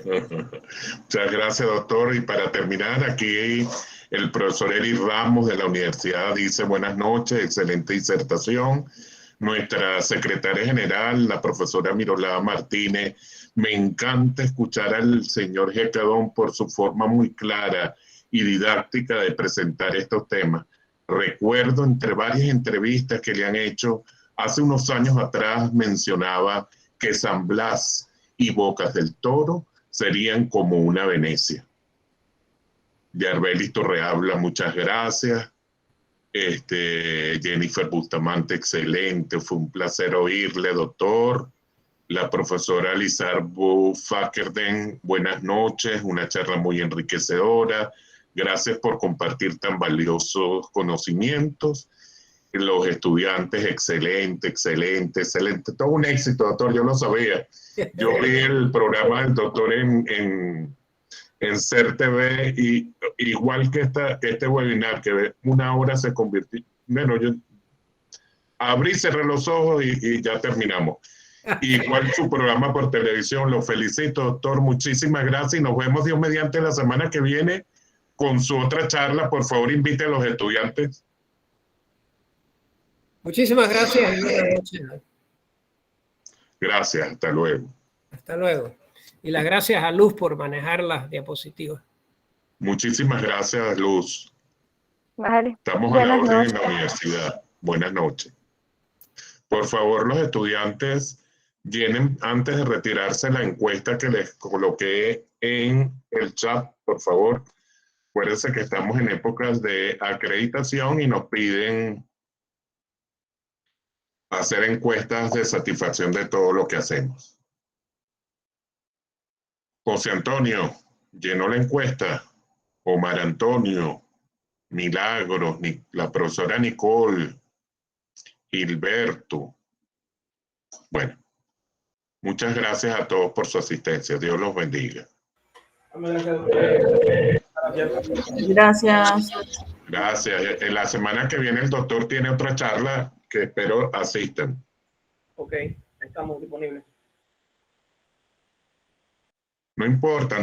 Muchas gracias, doctor. Y para terminar, aquí el profesor Eli Ramos de la universidad dice: buenas noches, excelente disertación. Nuestra secretaria general, la profesora Mirolada Martínez, me encanta escuchar al señor Jecladón por su forma muy clara y didáctica de presentar estos temas. Recuerdo entre varias entrevistas que le han hecho, hace unos años atrás mencionaba que San Blas y Bocas del Toro serían como una Venecia. Yarbelis Torrehabla, muchas gracias. Jennifer Bustamante, excelente, fue un placer oírle, doctor. La profesora Lizar Fakkerden, buenas noches, una charla muy enriquecedora. Gracias por compartir tan valiosos conocimientos. Los estudiantes, excelente, excelente, excelente. Todo un éxito, doctor, yo lo sabía. Yo vi el programa del doctor en CERTV y igual que este webinar, que una hora se convirtió, bueno, yo abrí, cerré los ojos y ya terminamos. Igual su programa por televisión, lo felicito, doctor, muchísimas gracias y nos vemos Dios mediante la semana que viene con su otra charla. Por favor, invite a los estudiantes. Muchísimas gracias y buenas noches. Gracias, hasta luego. Hasta luego. Y las gracias a Luz por manejar las diapositivas. Muchísimas gracias, Luz. Vale. Estamos a la orden en la universidad. Buenas noches. Por favor, los estudiantes llenen antes de retirarse la encuesta que les coloqué en el chat, por favor. Acuérdense que estamos en épocas de acreditación y nos piden hacer encuestas de satisfacción de todo lo que hacemos. José Antonio, llenó la encuesta. Omar Antonio, Milagros, la profesora Nicole, Gilberto. Bueno, muchas gracias a todos por su asistencia. Dios los bendiga. Gracias. Gracias. En la semana que viene el doctor tiene otra charla que espero asistan. Ok, estamos disponibles. No importa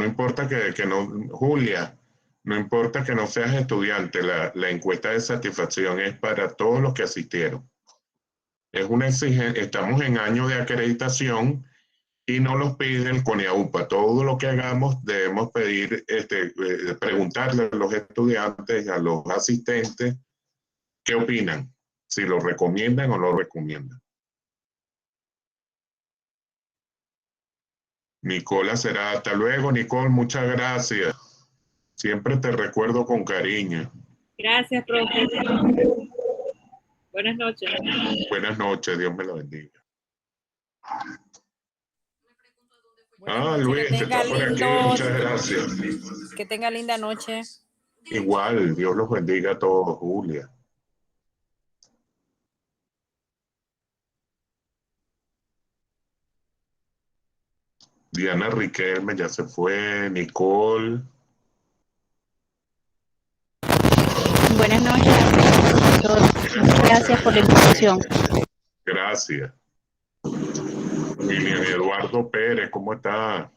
que no, Julia, No importa que no seas estudiante, la encuesta de satisfacción es para todos los que asistieron. Es una exigencia, estamos en año de acreditación y nos los pide el CONEAUPA. Todo lo que hagamos debemos pedir, preguntarle a los estudiantes, a los asistentes, ¿qué opinan? Si lo recomiendan o no lo recomiendan. Nicola será. Hasta luego, Nicole. Muchas gracias. Siempre te recuerdo con cariño. Gracias, profe. Buenas noches. Buenas noches. Dios me lo bendiga. Buenas noches, Luis, está por aquí. Muchas gracias. Que tenga linda noche. Igual, Dios los bendiga a todos, Julia. Diana Riquelme ya se fue. Nicole. Buenas noches, doctor. Gracias por la invitación. Gracias. William Eduardo Pérez, ¿cómo está?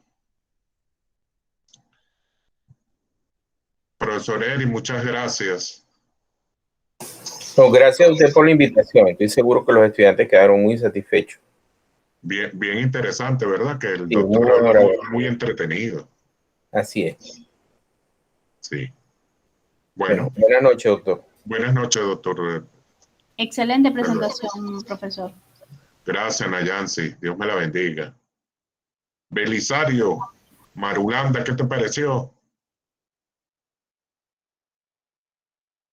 Profesor Eri, muchas gracias. No, gracias a usted por la invitación. Estoy seguro que los estudiantes quedaron muy satisfechos. Bien, bien interesante, ¿verdad? Que el Sí, doctor habló muy entretenido. Así es. Sí. Bueno, buenas noches, doctor. Buenas noches, doctor. Excelente presentación, profesor. Gracias, Nayansi. Dios me la bendiga. Belisario, Marulanda, ¿qué te pareció?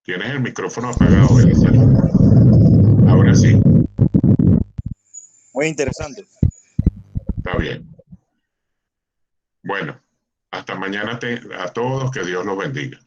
Tienes el micrófono apagado, Belisario. Ahora sí. Muy interesante. Está bien. Bueno, hasta mañana a todos, que Dios los bendiga.